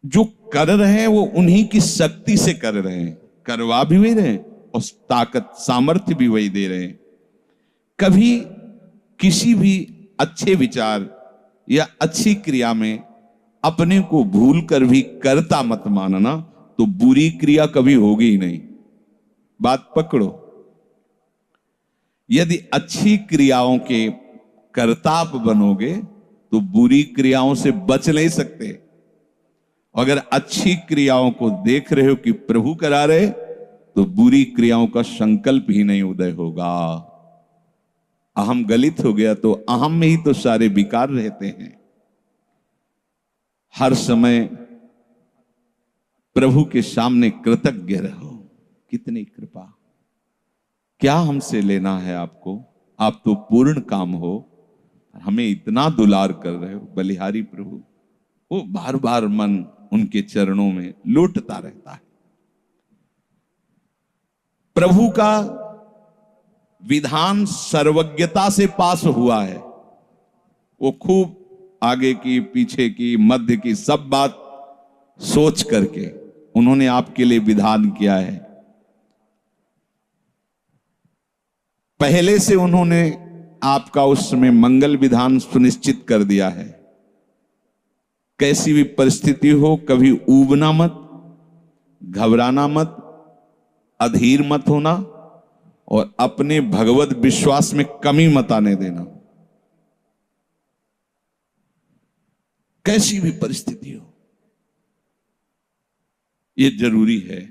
जो कर रहे हैं वो उन्हीं की शक्ति से कर रहे हैं, करवा भी वही रहे हैं और ताकत सामर्थ्य भी वही दे रहे हैं। कभी किसी भी अच्छे विचार या अच्छी क्रिया में अपने को भूल कर भी कर्ता मत मानना, तो बुरी क्रिया कभी होगी ही नहीं। बात पकड़ो। यदि अच्छी क्रियाओं के कर्ता आप बनोगे तो बुरी क्रियाओं से बच नहीं सकते। अगर अच्छी क्रियाओं को देख रहे हो कि प्रभु करा रहे, तो बुरी क्रियाओं का संकल्प ही नहीं उदय होगा। अहम गलित हो गया तो अहम में ही तो सारे विकार रहते हैं। हर समय प्रभु के सामने कृतज्ञ रहो। कितनी कृपा, क्या हमसे लेना है आपको, आप तो पूर्ण काम हो, हमें इतना दुलार कर रहे हो। बलिहारी प्रभु, वो बार बार मन उनके चरणों में लौटता रहता है। प्रभु का विधान सर्वज्ञता से पास हुआ है। वो खूब आगे की, पीछे की, मध्य की सब बात सोच करके उन्होंने आपके लिए विधान किया है। पहले से उन्होंने आपका उस समय मंगल विधान सुनिश्चित कर दिया है। कैसी भी परिस्थिति हो, कभी ऊबना मत, घबराना मत, अधीर मत होना और अपने भगवत विश्वास में कमी मत आने देना। कैसी भी परिस्थिति हो, यह जरूरी है।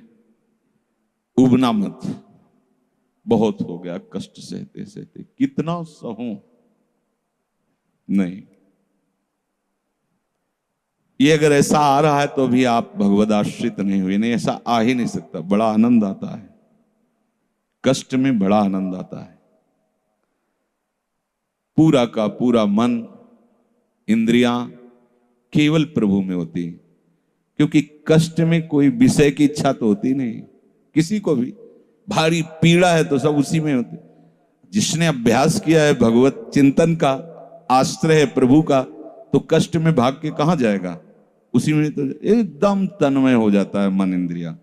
उबना मत। बहुत हो गया कष्ट सहते सहते, कितना सहूं। नहीं, ये अगर ऐसा आ रहा है तो भी आप भगवद आश्रित नहीं हुए। नहीं, ऐसा आ ही नहीं सकता। बड़ा आनंद आता है कष्ट में, बड़ा आनंद आता है। पूरा का पूरा मन, इंद्रियां केवल प्रभु में होती, क्योंकि कष्ट में कोई विषय की इच्छा तो होती नहीं किसी को भी। भारी पीड़ा है तो सब उसी में होती। जिसने अभ्यास किया है भगवत चिंतन का, आश्रय है प्रभु का, तो कष्ट में भाग के कहां जाएगा। उसी में तो एकदम तन्मय हो जाता है मन, इंद्रिया।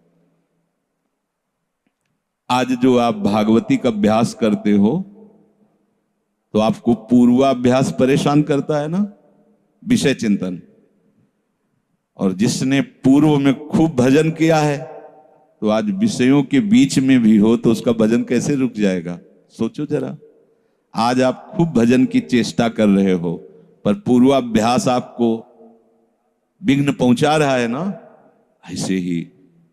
आज जो आप भागवती का अभ्यास करते हो तो आपको पूर्वाभ्यास परेशान करता है ना, विषय चिंतन। और जिसने पूर्व में खूब भजन किया है तो आज विषयों के बीच में भी हो तो उसका भजन कैसे रुक जाएगा। सोचो जरा। आज आप खूब भजन की चेष्टा कर रहे हो, पर पूर्वाभ्यास आपको विघ्न पहुंचा रहा है ना। ऐसे ही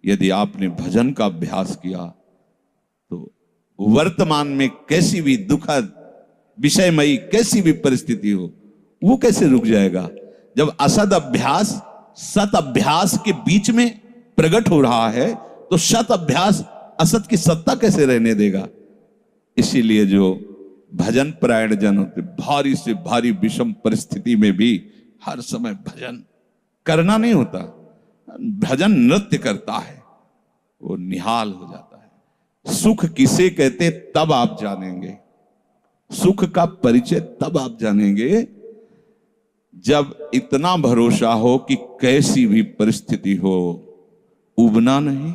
यदि आपने भजन का अभ्यास किया तो वर्तमान में कैसी भी दुखद विषयमयी कैसी भी परिस्थिति हो, वो कैसे रुक जाएगा। जब असद अभ्यास सत अभ्यास के बीच में प्रकट हो रहा है तो सत अभ्यास असत की सत्ता कैसे रहने देगा। इसीलिए जो भजन परायण जन होते, भारी से भारी विषम परिस्थिति में भी हर समय भजन करना नहीं होता, भजन नृत्य करता है, वो निहाल हो जाता है। सुख किसे कहते तब आप जानेंगे, सुख का परिचय तब आप जानेंगे जब इतना भरोसा हो कि कैसी भी परिस्थिति हो, उबना नहीं,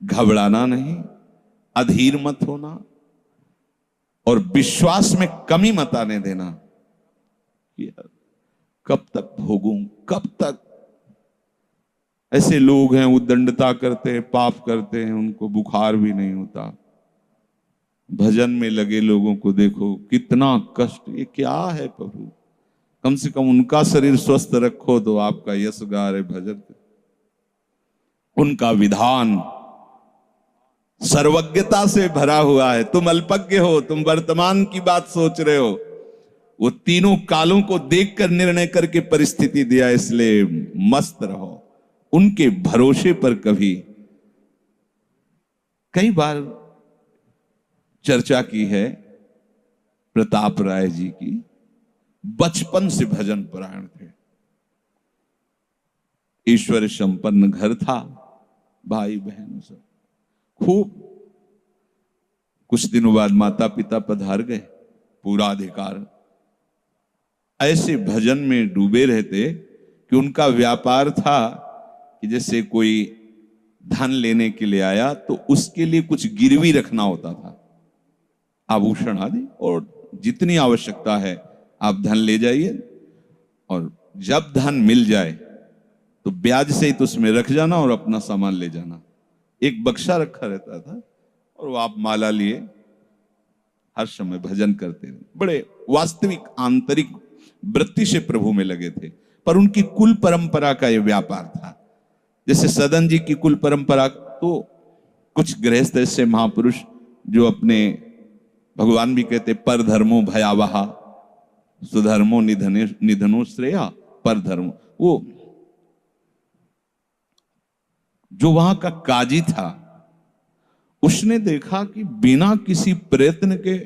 घबराना नहीं, अधीर मत होना और विश्वास में कमी मत आने देना। कब तक भोगूं, कब तक। ऐसे लोग हैं उद्दंडता करते हैं, पाप करते हैं, उनको बुखार भी नहीं होता। भजन में लगे लोगों को देखो कितना कष्ट। ये क्या है प्रभु, कम से कम उनका शरीर स्वस्थ रखो तो आपका यश गा रहे भजन। उनका विधान सर्वज्ञता से भरा हुआ है। तुम अल्पज्ञ हो, तुम वर्तमान की बात सोच रहे हो। वो तीनों कालों को देखकर निर्णय करके परिस्थिति दिया, इसलिए मस्त रहो उनके भरोसे पर। कभी कई बार चर्चा की है प्रताप राय जी की, बचपन से भजन परायण थे, ईश्वर संपन्न घर था, भाई बहन सब खूब। कुछ दिनों बाद माता पिता पधार गए, पूरा अधिकार। ऐसे भजन में डूबे रहते कि उनका व्यापार था कि जैसे कोई धन लेने के लिए आया तो उसके लिए कुछ गिरवी रखना होता था, आभूषण आदि, और जितनी आवश्यकता है आप धन ले जाइए, और जब धन मिल जाए तो ब्याज सहित तो उसमें रख जाना और अपना सामान ले जाना। एक बक्सा रखा रहता था और वो आप माला लिए हर समय भजन करते रहे। बड़े वास्तविक आंतरिक वृत्ति से प्रभु में लगे थे, पर उनकी कुल परंपरा का यह व्यापार था। जैसे सदन जी की कुल परंपरा, तो कुछ गृहस्थ ऐसे महापुरुष जो अपने, भगवान भी कहते पर धर्मो भयावहा सुधर्मो निधनो श्रेया, पर धर्म, वो जो वहां का काजी था उसने देखा कि बिना किसी प्रयत्न के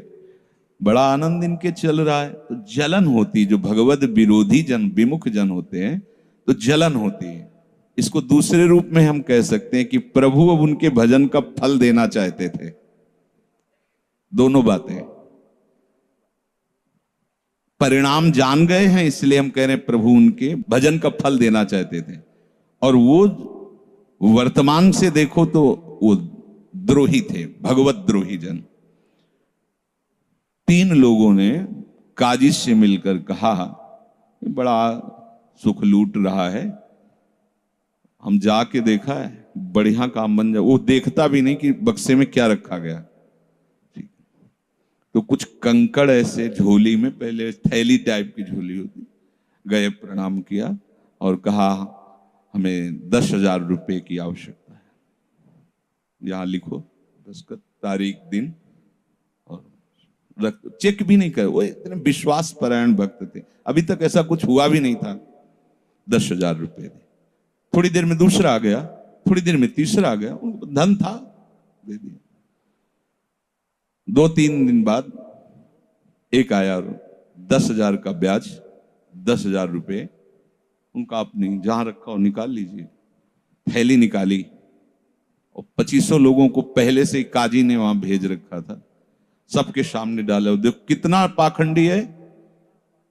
बड़ा आनंद इनके चल रहा है, तो जलन होती, जो भगवत विरोधी जन, विमुख जन होते हैं तो जलन होती है। इसको दूसरे रूप में हम कह सकते हैं कि प्रभु अब उनके भजन का फल देना चाहते थे। दोनों बातें, परिणाम जान गए हैं इसलिए हम कह रहे हैं प्रभु उनके भजन का फल देना चाहते थे, और वो वर्तमान से देखो तो वो द्रोही थे, भगवत द्रोही जन। 3 लोगों ने काजी से मिलकर कहा बड़ा सुख लूट रहा है, हम जाके देखा है, बढ़िया काम बन जाए। वो देखता भी नहीं कि बक्से में क्या रखा गया। तो कुछ कंकड़ ऐसे झोली में, पहले थैली टाइप की झोली होती, गए प्रणाम किया और कहा हमें 10,000 रुपए की आवश्यकता है, यहां लिखो दस्तखत, तारीख, दिन, और चेक भी नहीं कर। वो इतने विश्वास परायण भक्त थे, अभी तक ऐसा कुछ हुआ भी नहीं था। 10,000 रुपए दे। थोड़ी देर में दूसरा आ गया, थोड़ी देर में तीसरा आ गया, उनको धन था, दे दिया। 2-3 दिन बाद एक आया और 10,000 का ब्याज, 10,000 रुपए उनका, अपनी जहां रखा हो निकाल लीजिए। थैली निकाली और 2500 लोगों को पहले से काजी ने वहां भेज रखा था, सबके सामने डाला। देखो कितना पाखंडी है,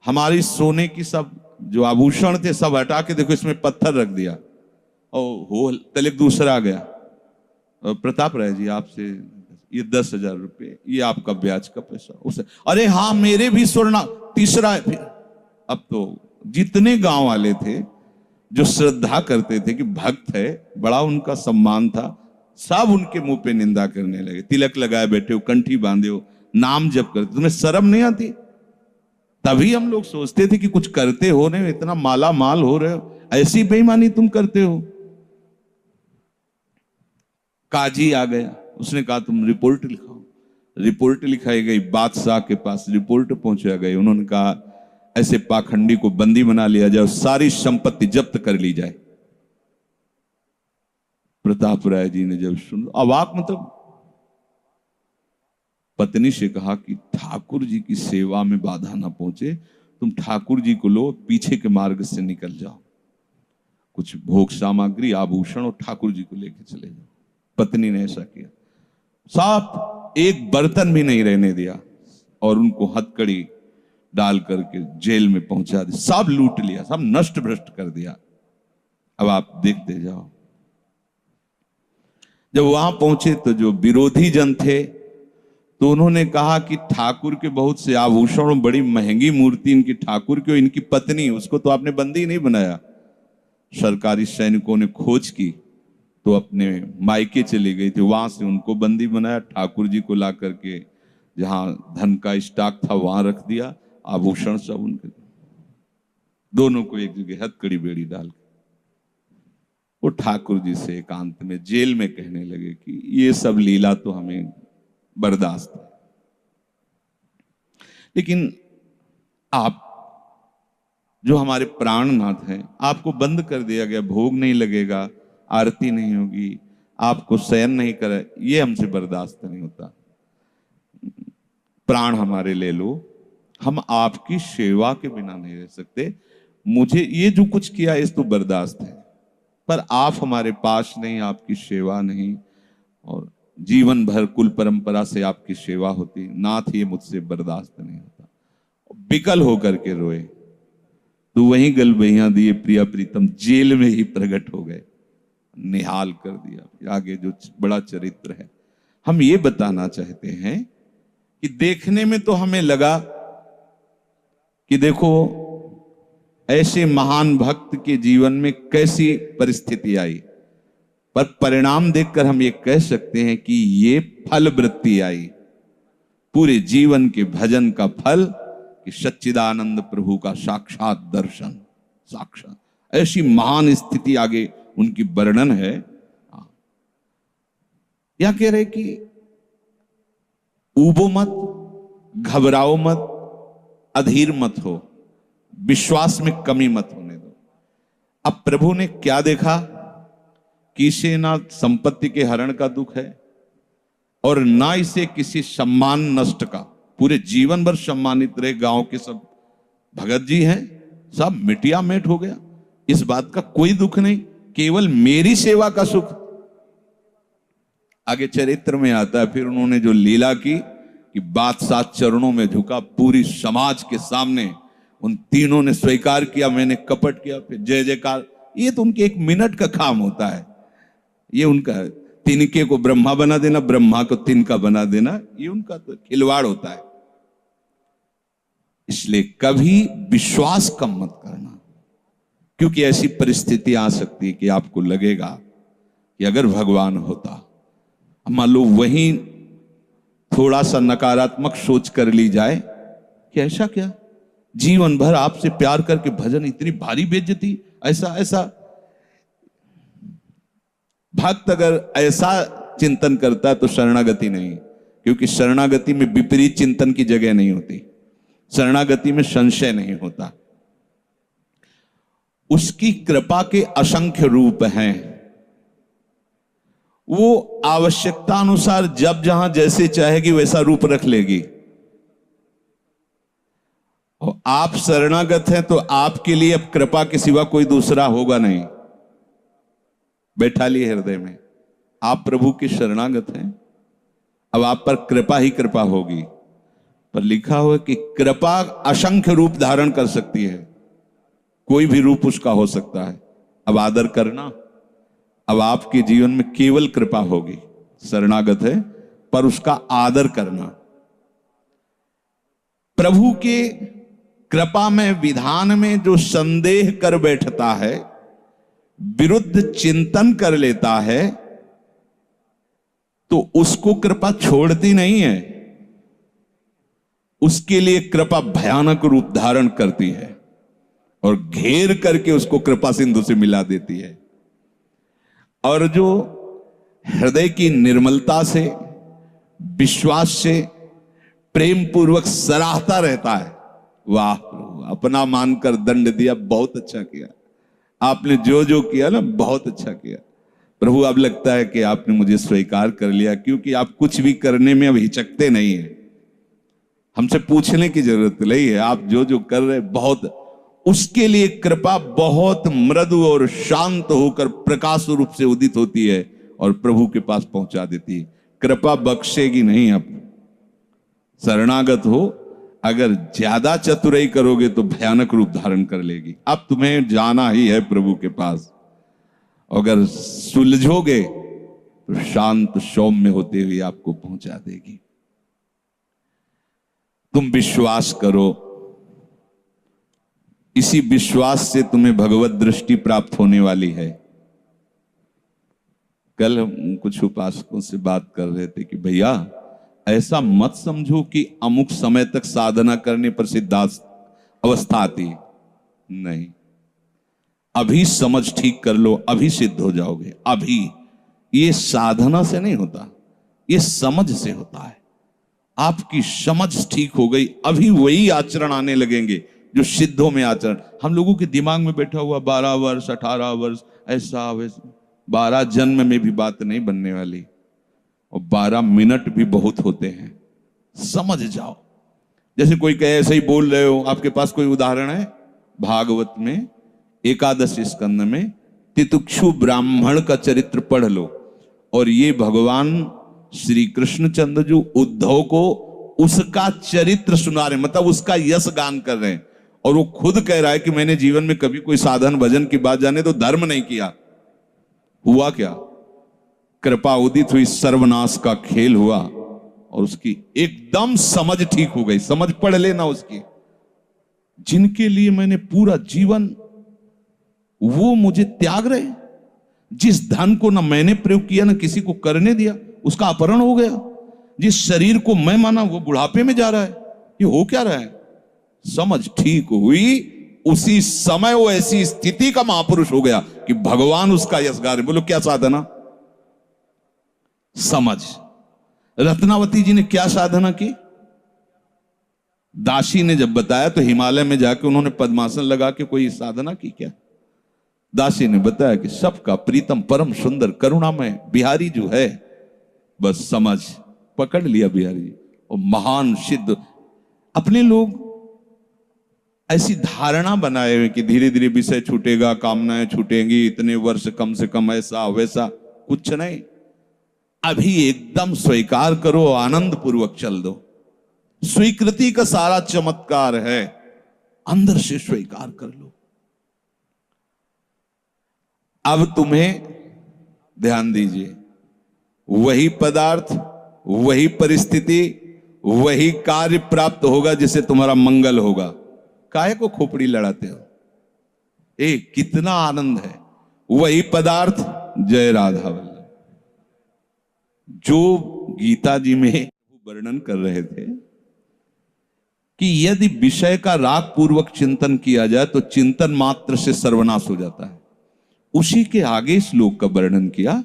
हमारी सोने की सब जो आभूषण थे सब हटा के देखो इसमें पत्थर रख दिया। और हो तले दूसरा आ गया, प्रताप राय जी आपसे ये 10,000 रुपए, ये आपका ब्याज का पैसा। उसे अरे हाँ मेरे भी स्वर्ण, तीसरा। फिर अब तो जितने गांव वाले थे जो श्रद्धा करते थे कि भक्त है, बड़ा उनका सम्मान था, सब उनके मुंह पे निंदा करने लगे। तिलक लगाए बैठे हो, कंठी बांधे हो, नाम जप करते, तुम्हें शर्म नहीं आती? तभी हम लोग सोचते थे कि कुछ करते हो, नहीं इतना माला माल हो रहे हो, ऐसी बेईमानी तुम करते हो। काजी आ गया, उसने कहा तुम रिपोर्ट लिखाओ। रिपोर्ट लिखाई गई, बादशाह के पास रिपोर्ट पहुंचा गई। उन्होंने कहा ऐसे पाखंडी को बंदी बना लिया जाए, सारी संपत्ति जब्त कर ली जाए। प्रताप राय जी ने जब सुन, अवाक, मतलब पत्नी से कहा कि ठाकुर जी की सेवा में बाधा ना पहुंचे, तुम ठाकुर जी को लो, पीछे के मार्ग से निकल जाओ, कुछ भोग सामग्री, आभूषण और ठाकुर जी को लेके चले जाओ। पत्नी ने ऐसा किया, साफ एक बर्तन भी नहीं रहने दिया और उनको हथकड़ी डाल करके जेल में पहुंचा दिया, सब लूट लिया, सब नष्ट भ्रष्ट कर दिया। अब आप देखते जाओ। जब वहां पहुंचे तो जो विरोधी जन थे तो उन्होंने कहा कि ठाकुर के बहुत से आभूषण, बड़ी महंगी मूर्ति इनकी ठाकुर की, इनकी पत्नी, उसको तो आपने बंदी नहीं बनाया। सरकारी सैनिकों ने खोज की तो अपने मायके चली गई थी, वहां से उनको बंदी बनाया, ठाकुर जी को ला करके जहां धन का स्टॉक था वहां रख दिया, आभूषण सब उनके, दोनों को एक जगह हथकड़ी बेड़ी डाल के वो ठाकुर जी से एकांत में जेल में कहने लगे कि ये सब लीला तो हमें बर्दाश्त है, लेकिन आप जो हमारे प्राणनाथ हैं, आपको बंद कर दिया गया, भोग नहीं लगेगा, आरती नहीं होगी, आपको शयन नहीं करे, ये हमसे बर्दाश्त नहीं होता। प्राण हमारे ले लो, हम आपकी सेवा के बिना नहीं रह सकते। मुझे ये जो कुछ किया इस तो बर्दाश्त है, पर आप हमारे पास नहीं, आपकी सेवा नहीं, और जीवन भर कुल परंपरा से आपकी सेवा होती, नाथ ये मुझसे बर्दाश्त नहीं होता। बिकल होकर के रोए। तो वहीं गलबैया दिए प्रिया प्रीतम जेल में ही प्रकट हो गए, निहाल कर दिया। फिर आगे जो बड़ा चरित्र है, हम ये बताना चाहते हैं कि देखने में तो हमें लगा कि देखो ऐसे महान भक्त के जीवन में कैसी परिस्थिति आई, पर परिणाम देखकर हम ये कह सकते हैं कि ये फल वृत्ति आई, पूरे जीवन के भजन का फल कि सच्चिदानंद प्रभु का साक्षात दर्शन, साक्षात ऐसी महान स्थिति आगे उनकी वर्णन है। या कह रहे कि ऊबो मत, घबराओ मत, अधीर मत हो, विश्वास में कमी मत होने दो। अब प्रभु ने क्या देखा कि इसे ना संपत्ति के हरण का दुख है और ना इसे किसी सम्मान नष्ट का, पूरे जीवन भर सम्मानित रहे, गांव के सब भगत जी हैं, सब मिटिया मेट हो गया, इस बात का कोई दुख नहीं, केवल मेरी सेवा का सुख। आगे चरित्र में आता है फिर उन्होंने जो लीला की कि बादशाह चरणों में झुका, पूरी समाज के सामने उन तीनों ने स्वीकार किया मैंने कपट किया, फिर जय जयकार। ये तो उनके एक मिनट का काम होता है, ये उनका तिनके को ब्रह्मा बना देना, ब्रह्मा को तिनका बना देना, ये उनका तो खिलवाड़ होता है। इसलिए कभी विश्वास कम मत करना, क्योंकि ऐसी परिस्थिति आ सकती है कि आपको लगेगा कि अगर भगवान होता, मान लो वहीं थोड़ा सा नकारात्मक सोच कर ली जाए कि ऐसा क्या, जीवन भर आपसे प्यार करके भजन, इतनी भारी बेइज्जती, ऐसा ऐसा। भक्त अगर ऐसा चिंतन करता है तो शरणागति नहीं, क्योंकि शरणागति में विपरीत चिंतन की जगह नहीं होती, शरणागति में संशय नहीं होता। उसकी कृपा के असंख्य रूप हैं, वो आवश्यकता अनुसार जब जहां जैसे चाहेगी वैसा रूप रख लेगी। और आप शरणागत हैं तो आपके लिए अब कृपा के सिवा कोई दूसरा होगा नहीं। बैठा लिए हृदय में, आप प्रभु के शरणागत हैं, अब आप पर कृपा ही कृपा होगी। पर लिखा हुआ कि कृपा असंख्य रूप धारण कर सकती है, कोई भी रूप उसका हो सकता है। अब आदर करना, अब आपके जीवन में केवल कृपा होगी, शरणागत है पर उसका आदर करना। प्रभु के कृपा में, विधान में जो संदेह कर बैठता है, विरुद्ध चिंतन कर लेता है, तो उसको कृपा छोड़ती नहीं है, उसके लिए कृपा भयानक रूप धारण करती है और घेर करके उसको कृपा सिंधु से मिला देती है। और जो हृदय की निर्मलता से, विश्वास से, प्रेम पूर्वक सराहता रहता है, वाह प्रभु अपना मानकर दंड दिया, बहुत अच्छा किया, आपने जो जो किया ना बहुत अच्छा किया प्रभु। अब लगता है कि आपने मुझे स्वीकार कर लिया, क्योंकि आप कुछ भी करने में अब हिचकते नहीं है, हमसे पूछने की जरूरत नहीं है, आप जो जो कर रहे बहुत। उसके लिए कृपा बहुत मृदु और शांत होकर प्रकाश रूप से उदित होती है और प्रभु के पास पहुंचा देती है। कृपा बख्शेगी नहीं। आप शरणागत हो, अगर ज्यादा चतुराई करोगे तो भयानक रूप धारण कर लेगी। अब तुम्हें जाना ही है प्रभु के पास, अगर सुलझोगे तो शांत सौम्य होते हुए आपको पहुंचा देगी। तुम विश्वास करो, इसी विश्वास से तुम्हें भगवत दृष्टि प्राप्त होने वाली है। कल हम कुछ उपासकों से बात कर रहे थे कि भैया ऐसा मत समझो कि अमुक समय तक साधना करने पर सिद्धार्थ अवस्था आती है, नहीं, अभी समझ ठीक कर लो, अभी सिद्ध हो जाओगे। अभी ये साधना से नहीं होता, ये समझ से होता है। आपकी समझ ठीक हो गई, अभी वही आचरण आने लगेंगे जो सिद्धों में आचरण। हम लोगों के दिमाग में बैठा हुआ 12 वर्ष 18 वर्ष ऐसा वैसा, 12 जन्म में भी बात नहीं बनने वाली, और 12 मिनट भी बहुत होते हैं। समझ जाओ, जैसे कोई कहे ऐसे ही बोल रहे हो। आपके पास कोई उदाहरण है? भागवत में 11 स्कंद में तितिक्षु ब्राह्मण का चरित्र पढ़ लो, और ये भगवान श्री कृष्णचंद्र जो उद्धव को उसका चरित्र सुना रहे, मतलब उसका यश गान कर रहे हैं। और वो खुद कह रहा है कि मैंने जीवन में कभी कोई साधन भजन की बात जाने तो धर्म नहीं किया। हुआ क्या? कृपा उदित हुई, सर्वनाश का खेल हुआ और उसकी एकदम समझ ठीक हो गई। समझ पढ़ लेना उसकी। जिनके लिए मैंने पूरा जीवन, वो मुझे त्याग रहे। जिस धन को ना मैंने प्रयोग किया ना किसी को करने दिया, उसका अपहरण हो गया। जिस शरीर को मैं माना वो बुढ़ापे में जा रहा है। ये हो क्या रहा है? समझ ठीक हुई, उसी समय वो ऐसी स्थिति का महापुरुष हो गया कि भगवान उसका यशगार। बोलो क्या साधना? समझ। रत्नावती जी ने क्या साधना की? दासी ने जब बताया तो हिमालय में जाके उन्होंने पद्मासन लगा के कोई साधना की क्या? दासी ने बताया कि सबका प्रीतम परम सुंदर करुणामय बिहारी जो है, बस समझ पकड़ लिया बिहारी जी। और महान सिद्ध। अपने लोग ऐसी धारणा बनाए हुए कि धीरे धीरे विषय छूटेगा, कामनाएं छूटेंगी, इतने वर्ष कम से कम, ऐसा वैसा। कुछ नहीं, अभी एकदम स्वीकार करो, आनंद पूर्वक चल दो। स्वीकृति का सारा चमत्कार है, अंदर से स्वीकार कर लो। अब तुम्हें ध्यान दीजिए, वही पदार्थ, वही परिस्थिति, वही कार्य प्राप्त होगा जिससे तुम्हारा मंगल होगा। काहे को खोपड़ी लड़ाते हो? कितना आनंद है। वही पदार्थ, जय राधा वल्लभ। जो गीता जी में वर्णन कर रहे थे कि यदि विषय का राग पूर्वक चिंतन किया जाए तो चिंतन मात्र से सर्वनाश हो जाता है। उसी के आगे श्लोक का वर्णन किया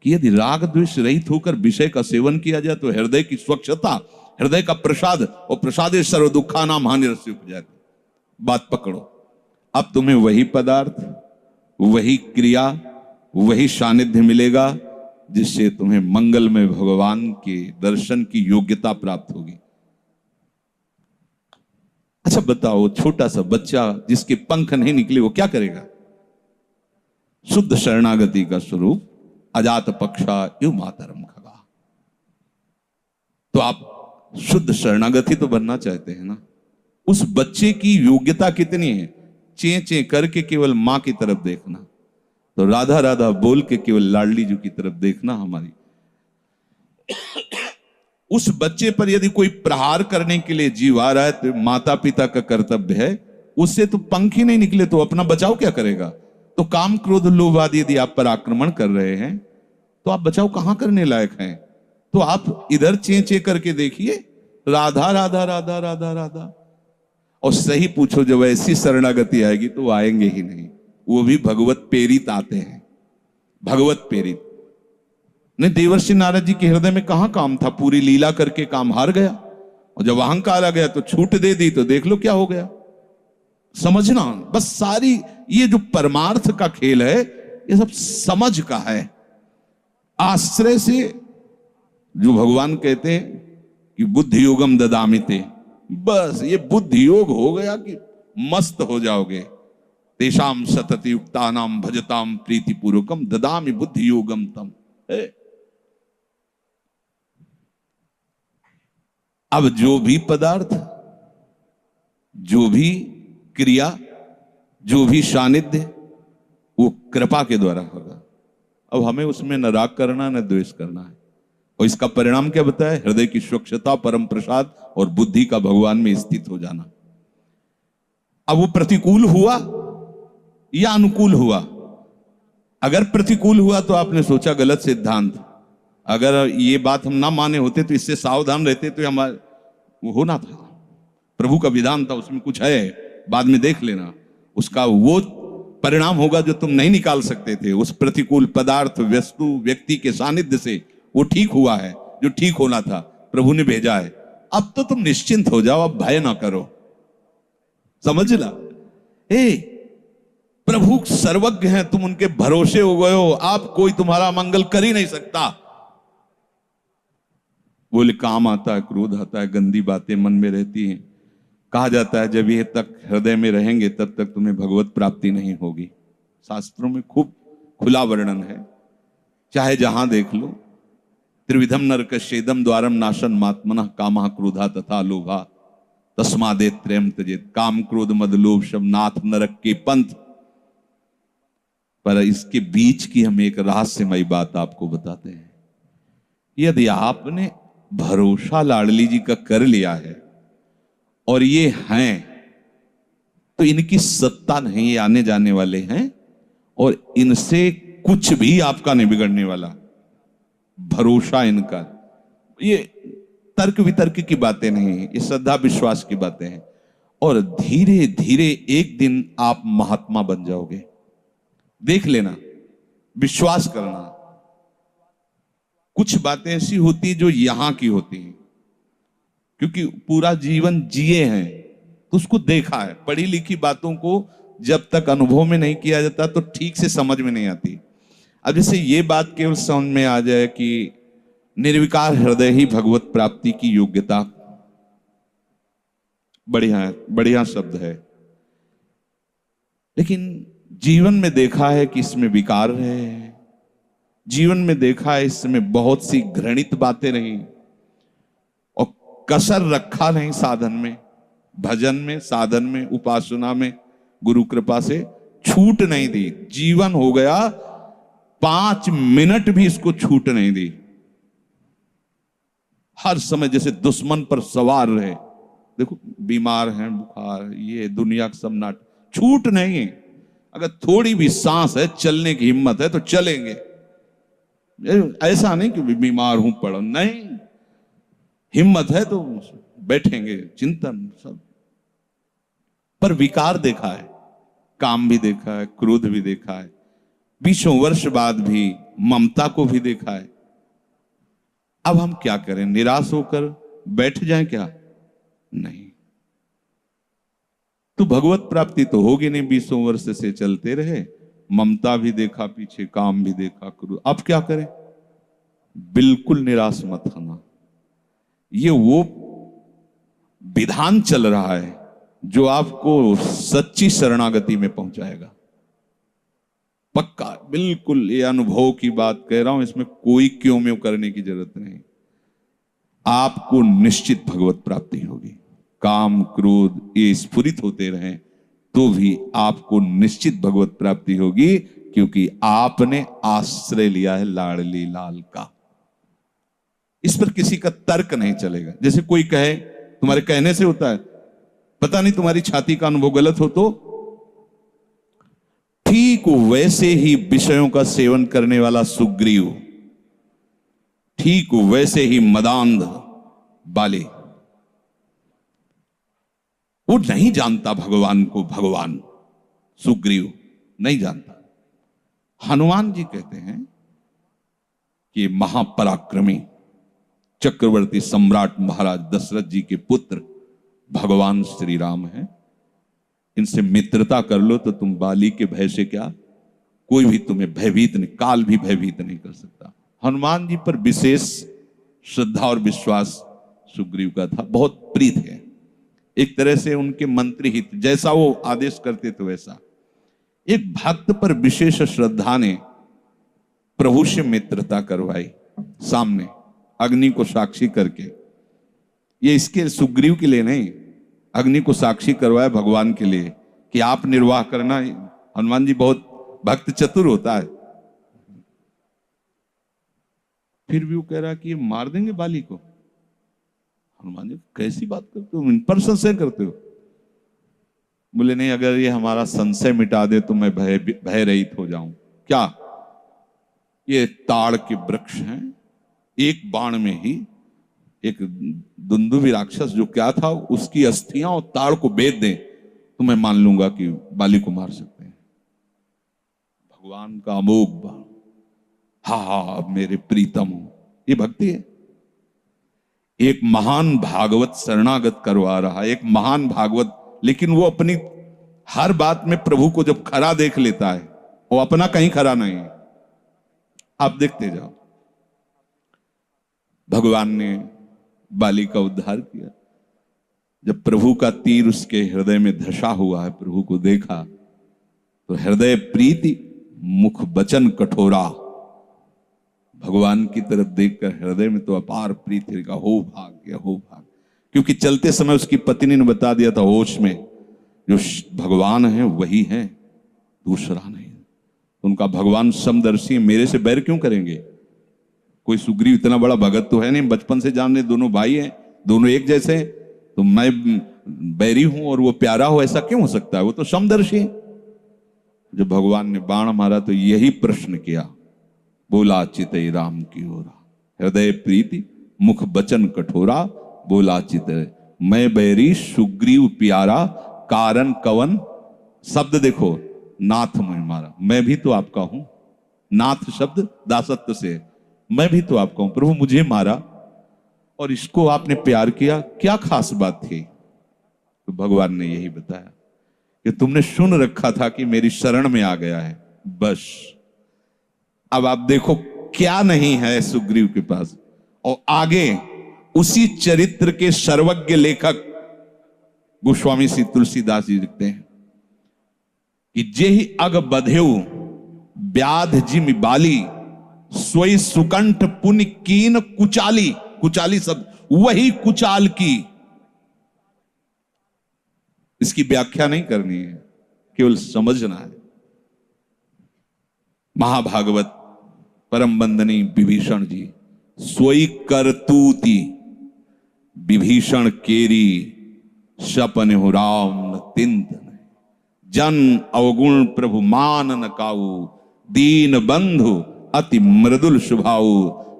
कि यदि राग द्वेष रहित होकर विषय का सेवन किया जाए तो हृदय की स्वच्छता, हृदय का प्रसाद, और प्रसादे सर्व दुखा नाम हानिरस्य उपजाति। बात पकड़ो। अब तुम्हें वही पदार्थ, वही क्रिया, वही सानिध्य मिलेगा जिससे तुम्हें मंगल में भगवान के दर्शन की योग्यता प्राप्त होगी। अच्छा बताओ, छोटा सा बच्चा जिसके पंख नहीं निकले वो क्या करेगा? शुद्ध शरणागति का स्वरूप अजात पक्षा यु मातरम खगा। तो आप शुद्ध शरणागति तो बनना चाहते हैं ना? उस बच्चे की योग्यता कितनी है? चे चे करके केवल मां की तरफ देखना, तो राधा राधा बोल के केवल लाडली जी की तरफ देखना। हमारी उस बच्चे पर यदि कोई प्रहार करने के लिए जीव आ रहा है तो माता पिता का कर्तव्य है, उससे तो पंख ही नहीं निकले तो अपना बचाव क्या करेगा? तो काम क्रोध लोभ आदि यदि आप पर आक्रमण कर रहे हैं तो आप बचाव कहां करने लायक हैं? तो आप इधर चे चे करके देखिए, राधा राधा राधा राधा राधा। और सही पूछो, जब ऐसी शरणागति आएगी तो आएंगे ही नहीं। वो भी भगवत प्रेरित आते हैं, भगवत प्रेरित। नहीं, देवर्षि नारद जी के हृदय में कहां काम था? पूरी लीला करके काम हार गया, और जब अहंकार आ गया तो छूट दे दी, तो देख लो क्या हो गया। समझना बस, सारी ये जो परमार्थ का खेल है ये सब समझ का है। आश्रय से जो भगवान कहते हैं कि बुद्धि योगम ददामिते, बस ये बुद्धि योग हो गया कि मस्त हो जाओगे। तेषाम सतति युक्तानाम भजताम प्रीति पूर्वकम ददामि बुद्धि योगम तम। अब जो भी पदार्थ, जो भी क्रिया, जो भी सानिध्य, वो कृपा के द्वारा होगा। अब हमें उसमें न राग करना न द्वेष करना है। और इसका परिणाम क्या बताया? हृदय की स्वच्छता, परम प्रसाद और बुद्धि का भगवान में स्थित हो जाना। अब वो प्रतिकूल हुआ या अनुकूल हुआ? अगर प्रतिकूल हुआ तो आपने सोचा गलत सिद्धांत। अगर ये बात हम ना माने होते तो इससे सावधान रहते तो हमारे वो होना था। प्रभु का विधान था, उसमें कुछ है, बाद में देख लेना। उसका वो परिणाम होगा जो तुम नहीं निकाल सकते थे। उस प्रतिकूल पदार्थ, वस्तु, व्यक्ति के सानिध्य से वो ठीक हुआ है जो ठीक होना था, प्रभु ने भेजा है। अब तो तुम निश्चिंत हो जाओ, अब भय ना करो। समझ ला? प्रभु सर्वज्ञ हैं, तुम उनके भरोसे हो गए हो, आप कोई तुम्हारा मंगल कर ही नहीं सकता। बोले काम आता है, क्रोध आता है, गंदी बातें मन में रहती हैं। कहा जाता है जब ये तक हृदय में रहेंगे तब तक तुम्हें भगवत प्राप्ति नहीं होगी। शास्त्रों में खूब खुला वर्णन है, चाहे जहां देख लो। त्रिविधम नरकस्येदम द्वारम नाशन मात्मनः कामः क्रोधा तथा लोभा। तस्मादे त्रयम त्यजेत, काम क्रोध मद लोभ शम नाथ नरक के पंथ। पर इसके बीच की हम एक रहस्यमयी बात आपको बताते हैं। यदि आपने भरोसा लाडली जी का कर लिया है और ये हैं, तो इनकी सत्ता नहीं, ये आने जाने वाले हैं और इनसे कुछ भी आपका नहीं बिगड़ने वाला। भरोसा इनका, ये तर्क वितर्क की बातें नहीं है, ये श्रद्धा विश्वास की बातें हैं। और धीरे धीरे एक दिन आप महात्मा बन जाओगे। देख लेना, विश्वास करना। कुछ बातें ऐसी होती जो यहां की होती हैं, क्योंकि पूरा जीवन जिए हैं तो उसको देखा है। पढ़ी लिखी बातों को जब तक अनुभव में नहीं किया जाता तो ठीक से समझ में नहीं आती। अब जैसे ये बात केवल समझ में आ जाए कि निर्विकार हृदय ही भगवत प्राप्ति की योग्यता, बढ़िया बढ़िया शब्द है, लेकिन जीवन में देखा है कि इसमें विकार है। जीवन में देखा है इसमें बहुत सी घृणित बातें रही और कसर रखा नहीं साधन में, भजन में, साधन में, उपासना में। गुरु कृपा से छूट नहीं दी। जीवन हो गया 5 मिनट भी इसको छूट नहीं दी। हर समय जैसे दुश्मन पर सवार रहे। देखो बीमार हैं, बुखार, ये दुनिया का सब नाटक, छूट नहीं है। अगर थोड़ी भी सांस है, चलने की हिम्मत है तो चलेंगे। ऐसा नहीं कि बीमार हूं पड़ो, नहीं, हिम्मत है तो बैठेंगे, चिंतन सब। पर विकार देखा है, काम भी देखा है, क्रोध भी देखा है, 20 वर्ष बाद भी ममता को भी देखा है। अब हम क्या करें? निराश होकर बैठ जाएं क्या? नहीं। तो भगवत प्राप्ति तो होगी नहीं। 20 वर्ष से चलते रहे, ममता भी देखा पीछे, काम भी देखा, क्रोध। अब क्या करें? बिल्कुल निराश मत होना। ये वो विधान चल रहा है जो आपको सच्ची शरणागति में पहुंचाएगा। पक्का, बिल्कुल। ये अनुभव की बात कह रहा हूं, इसमें कोई क्यों में करने की जरूरत नहीं। आपको निश्चित भगवत प्राप्ति होगी। काम क्रोध ये स्फुरित होते रहें तो भी आपको निश्चित भगवत प्राप्ति होगी, क्योंकि आपने आश्रय लिया है लाडली लाल का। इस पर किसी का तर्क नहीं चलेगा। जैसे कोई कहे, तुम्हारे कहने से होता है, पता नहीं तुम्हारी छाती का अनुभव गलत हो तो ठीक वैसे ही विषयों का सेवन करने वाला सुग्रीव, ठीक वैसे ही मदांध बाली, वो नहीं जानता भगवान को। भगवान सुग्रीव नहीं जानता। हनुमान जी कहते हैं कि महापराक्रमी चक्रवर्ती सम्राट महाराज दशरथ जी के पुत्र भगवान श्री राम हैं। इनसे मित्रता कर लो तो तुम बाली के भय से क्या, कोई भी तुम्हें भयभीत नहीं, काल भी भयभीत नहीं कर सकता। हनुमान जी पर विशेष श्रद्धा और विश्वास सुग्रीव का था, बहुत प्रीत है। एक तरह से उनके मंत्री हित, जैसा वो आदेश करते थे वैसा। एक भक्त पर विशेष श्रद्धा ने प्रभु से मित्रता करवाई, सामने अग्नि को साक्षी करके। ये इसके सुग्रीव के लिए नहीं, अग्नि को साक्षी करवाया भगवान के लिए कि आप निर्वाह करना। हनुमान जी बहुत भक्त चतुर होता है। फिर भी वो कह रहा कि ये मार देंगे बाली को। हनुमान जी, कैसी बात करते हो, इन पर संशय करते हो? बोले नहीं, अगर ये हमारा संशय मिटा दे तो मैं भय रहित हो जाऊं। क्या? ये ताड़ के वृक्ष हैं, एक बाण में ही एक दुंदुभी राक्षस जो क्या था, उसकी अस्थियां और ताड़ को बेच दें तो मैं मान लूंगा कि बाली को मार सकते हैं। भगवान का अमोघ बाण, हा मेरे प्रीतम हो, ये भक्ति है। एक महान भागवत शरणागत करवा रहा, एक महान भागवत, लेकिन वो अपनी हर बात में प्रभु को जब खरा देख लेता है, वो अपना कहीं खरा नहीं है। आप देखते जाओ, भगवान ने बाली का उद्धार किया। जब प्रभु का तीर उसके हृदय में धसा हुआ है, प्रभु को देखा तो हृदय प्रीति मुख वचन कठोरा। भगवान की तरफ देखकर हृदय में तो अपार प्रीति का, हो भाग्य हो भाग्य। क्योंकि चलते समय उसकी पत्नी ने बता दिया था होश में, जो भगवान है वही है, दूसरा नहीं। उनका भगवान समदर्शी है, मेरे से बैर क्यों करेंगे? कोई सुग्रीव इतना बड़ा भगत तो है नहीं, बचपन से जान रहे, दोनों भाई हैं, दोनों एक जैसे हैं, तो मैं बैरी हूं और वो प्यारा हो, ऐसा क्यों हो सकता है? वो तो समदर्शी है। जब भगवान ने बाण मारा तो यही प्रश्न किया, बोला चितई राम की ओरा, हृदय प्रीति मुख बचन कठोरा, बोला चितई मैं बैरी सुग्रीव प्यारा, कारण कवन। शब्द देखो, नाथ मैं मारा, मैं भी तो आपका हूं। नाथ शब्द दासत्व से, मैं भी तो आपका हूं, प्रभु मुझे मारा और इसको आपने प्यार किया, क्या खास बात थी? तो भगवान ने यही बताया कि तुमने सुन रखा था कि मेरी शरण में आ गया है, बस। अब आप देखो क्या नहीं है सुग्रीव के पास। और आगे उसी चरित्र के सर्वज्ञ लेखक गोस्वामी श्री तुलसीदास जी लिखते हैं कि जेहि अग बधेउ व्याध जिमि बाली, सोई सुकंठ पुनि कीन कुचाली। कुचाली शब्द, वही कुचाल की। इसकी व्याख्या नहीं करनी है, केवल समझना है। महाभागवत परम बंदनी विभीषण जी, सोई करतूती विभीषण केरी, सपन हो राम न तिंत, जन अवगुण प्रभु मान न काऊ, दीन बंधु अति मृदुल स्वभाव,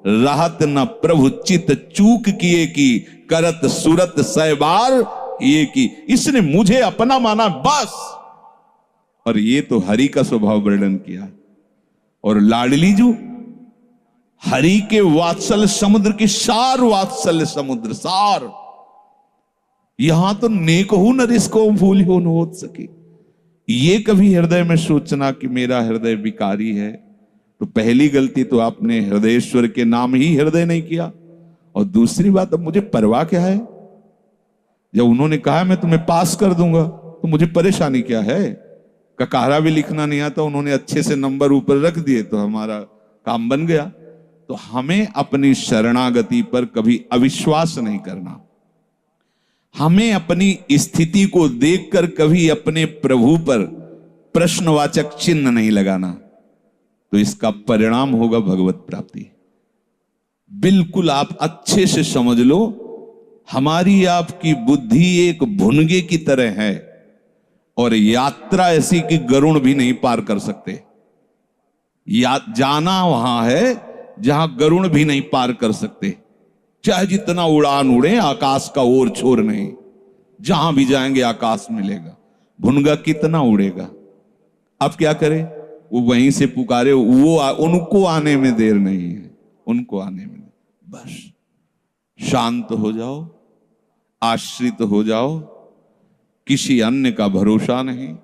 रहत न प्रभु चित चूक किए की, करत सुरत सहबार ये की। इसने मुझे अपना माना बस। और ये तो हरि का स्वभाव वर्णन किया। और लाडली जो हरि के वात्सल्य समुद्र की सार, वात्सल्य समुद्र सार, यहां तो नेक हो न रिसको भूल हो न हो सके। ये कभी हृदय में सोचना कि मेरा हृदय विकारी है, तो पहली गलती तो आपने हृदयेश्वर के नाम ही हृदय नहीं किया। और दूसरी बात, अब मुझे परवाह क्या है? जब उन्होंने कहा मैं तुम्हें पास कर दूंगा, तो मुझे परेशानी क्या है? ककारा भी लिखना नहीं आता, उन्होंने अच्छे से नंबर ऊपर रख दिए तो हमारा काम बन गया। तो हमें अपनी शरणागति पर कभी अविश्वास नहीं करना। हमें अपनी स्थिति को देखकर कभी अपने प्रभु पर प्रश्नवाचक चिन्ह नहीं लगाना, तो इसका परिणाम होगा भगवत प्राप्ति। बिल्कुल आप अच्छे से समझ लो, हमारी आपकी बुद्धि एक भुनगे की तरह है, और यात्रा ऐसी कि गरुड़ भी नहीं पार कर सकते। जाना वहां है जहां गरुड़ भी नहीं पार कर सकते। चाहे जितना उड़ान उड़े, आकाश का ओर छोर नहीं, जहां भी जाएंगे आकाश मिलेगा। भुनगा कितना उड़ेगा? अब क्या करे? वो वहीं से पुकारे, उनको आने में देर नहीं है, उनको आने में। बस शांत हो जाओ, आश्रित हो जाओ, किसी अन्य का भरोसा नहीं।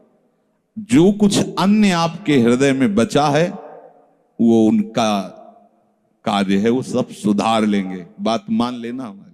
जो कुछ अन्य आपके हृदय में बचा है, वो उनका कार्य है, वो सब सुधार लेंगे। बात मान लेना हमारी।